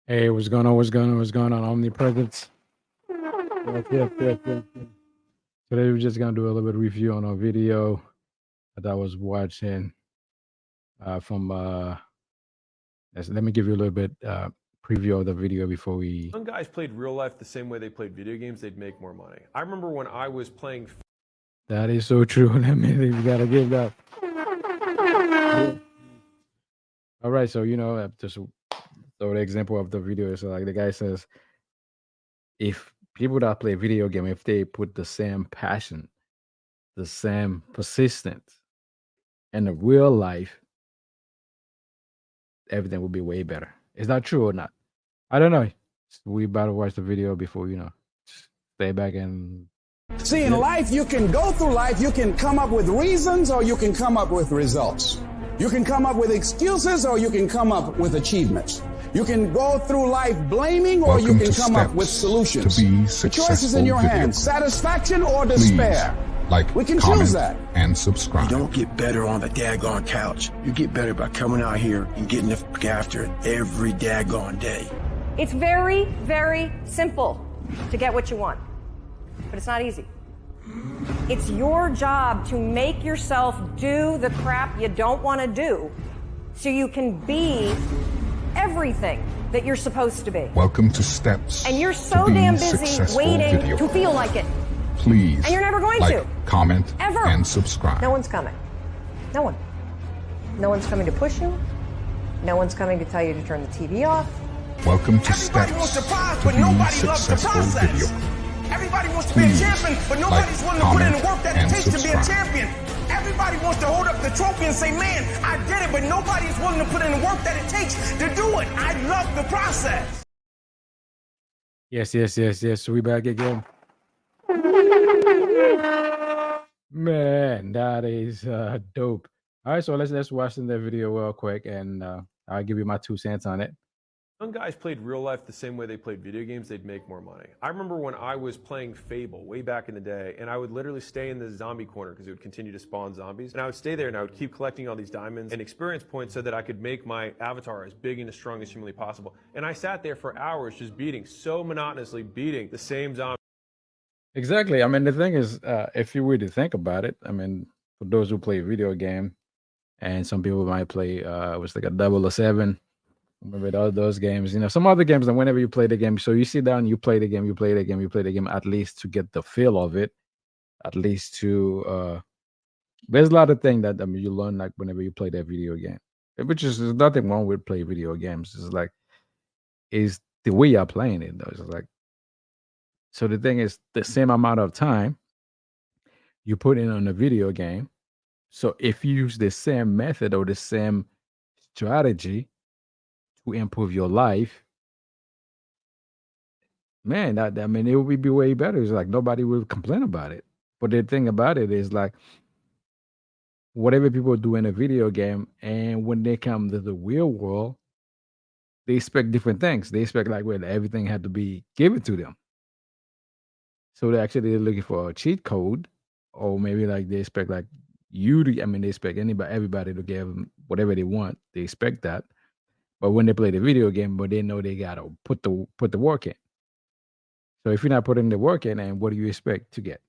Hey, what's going on? What's going on? What's going on? Omnipresent. Yes. Today we're just gonna do a little bit of review on a video that I was watching from let me give you a little bit preview of the video before we. Young guys played real life the same way they played video games, they'd make more money. I remember when I was playing. That is so true. I mean, you gotta give that. All right, so just so the example of the video is like the guy says, if people that play video game, if they put the same passion, the same persistence in the real life, everything will be way better. Is that true or not? I don't know. We about to watch the video before stay back and. See, in life, you can go through life, you can come up with reasons or you can come up with results. You can come up with excuses or you can come up with achievements. You can go through life blaming or you can come up with solutions. The choice is in your hands, satisfaction or despair. We can choose that. And subscribe. You don't get better on the daggone couch. You get better by coming out here and getting the fuck after it every daggone day. It's very, very simple to get what you want, but it's not easy. It's your job to make yourself do the crap you don't want to do so you can be everything that you're supposed to be. Welcome to Steps. And you're so damn busy waiting to feel like it. Please. And you're never going to. Comment, ever. And subscribe. No one's coming. No one. No one's coming to push you. No one's coming to tell you to turn the TV off. Welcome to Everybody Steps wants the prize, to but be nobody loves the successful process. video. Everybody wants to be a Please champion, but nobody's willing to put in the work that it and takes to be a subscribe. champion. Everybody wants to hold up the trophy and say, man, I did it, but nobody's willing to put in the work that it takes to do it. I love the process. Yes. We back again. Man, that is dope. All right, so let's watch the video real quick, and I'll give you my 2 cents on it. Young guys played real life the same way they played video games, they'd make more money. I remember when I was playing Fable way back in the day, and I would literally stay in the zombie corner because it would continue to spawn zombies. And I would stay there and I would keep collecting all these diamonds and experience points so that I could make my avatar as big and as strong as humanly possible. And I sat there for hours just so monotonously beating the same zombie. Exactly. I mean, the thing is, if you really think about it, I mean, for those who play video game, and some people might play, it was like a 007. Remember those games, some other games, and whenever you play the game, so you sit down, you play the game, at least to get the feel of it, at least to, there's a lot of things that, I mean, you learn like whenever you play that video game, which is there's nothing wrong with play video games. It's like, is the way you're playing it though. It's like, so the thing is the same amount of time you put in on a video game. So if you use the same method or the same strategy to improve your life, man, I mean, it would be way better. It's like nobody will complain about it. But the thing about it is like whatever people do in a video game, and when they come to the real world, they expect different things. They expect like well, everything had to be given to them. So they're looking for a cheat code, or maybe like they expect like you to. I mean, they expect everybody to give them whatever they want. They expect that. But when they play the video game, but they know they gotta put the work in. So if you're not putting the work in, and what do you expect to get?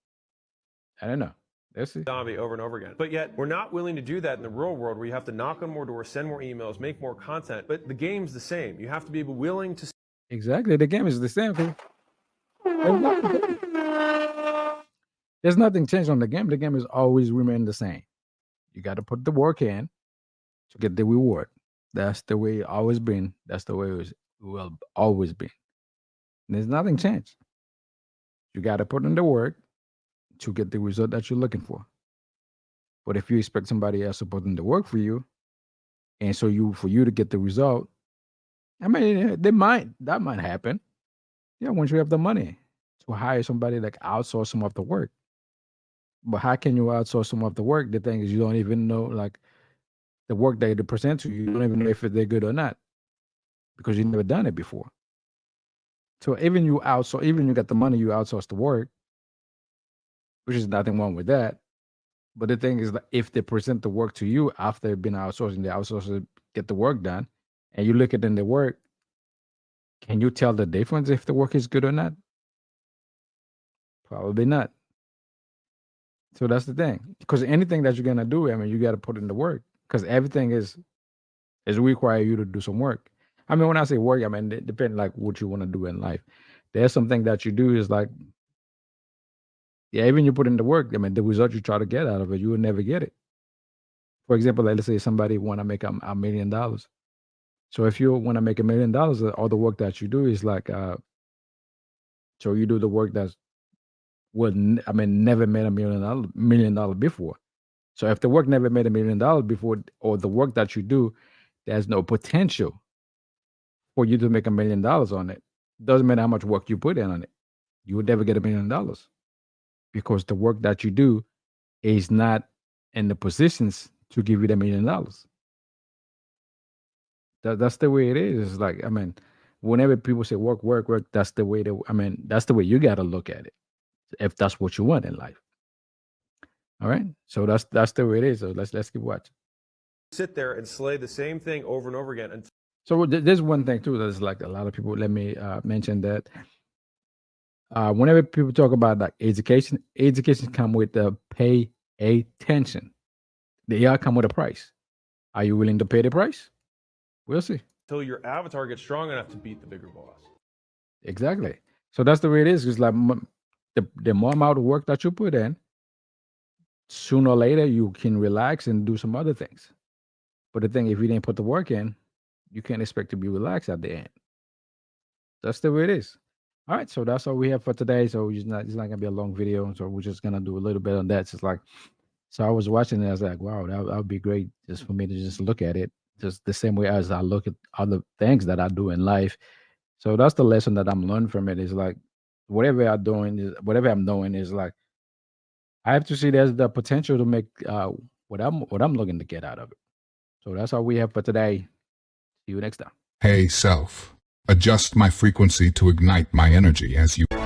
I don't know. That's it. Zombie over and over again. But yet, we're not willing to do that in the real world where you have to knock on more doors, send more emails, make more content. But the game's the same. You have to be willing to. Exactly. The game is the same thing. There's nothing changed on the game. The game is always remain the same. You got to put the work in to get the reward. That's the way it always been. That's the way it will always be. There's nothing changed. You got to put in the work to get the result that you're looking for. But if you expect somebody else to put in the work for you, and so for you to get the result, I mean, that might happen. Yeah, once you have the money to hire somebody, like outsource some of the work. But how can you outsource some of the work? The thing is, you don't even know like the work that they present to you. You don't even know if they're good or not because you've never done it before. So even you got the money, you outsource the work, which is nothing wrong with that. But the thing is that if they present the work to you after they've been outsourcing, they outsource it, get the work done, and you look at the work, Can you tell the difference if the work is good or not? Probably not. So that's the thing. Because anything that you're gonna do, I mean, you got to put in the work. Because everything is require you to do some work. I mean, when I say work, I mean it depends like what you want to do in life. There's something that you do is like, yeah, even you put in the work. I mean, the result you try to get out of it, you will never get it. For example, like, let's say somebody want to make $1 million. So if you want to make $1 million, all the work that you do is like, so you do the work that's I mean, never made $1 million before. So if the work never made $1 million before, or the work that you do, there's no potential for you to make $1 million on it. Doesn't matter how much work you put in on it, you would never get $1 million because the work that you do is not in the positions to give you the $1 million. That's the way it is. It's like, I mean, whenever people say work, work, work, that's the way that's the way you got to look at it. If that's what you want in life. All right. So that's the way it is. So let's keep watching. Sit there and slay the same thing over and over again. And So there's one thing too that's like a lot of people. Let me mention that whenever people talk about like education come with the pay attention. They all come with a price. Are you willing to pay the price? We'll see. until your avatar gets strong enough to beat the bigger boss. Exactly. So that's the way it is. It's like the more amount of work that you put in, sooner or later you can relax and do some other things. But the thing, if you didn't put the work in, you can't expect to be relaxed at the end. That's the way it is. All right, so that's all we have for today. So it's not gonna be a long video. So we're just gonna do a little bit on that. It's like, so I was watching it. I was like, wow, that would be great just for me to just look at it, just the same way as I look at other things that I do in life. So that's the lesson that I'm learning from it. Is like, whatever I'm doing is like, I have to see there's the potential to make what I'm looking to get out of it. So that's all we have for today. See you next time. Hey self, adjust my frequency to ignite my energy as you Your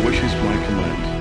wish is my command.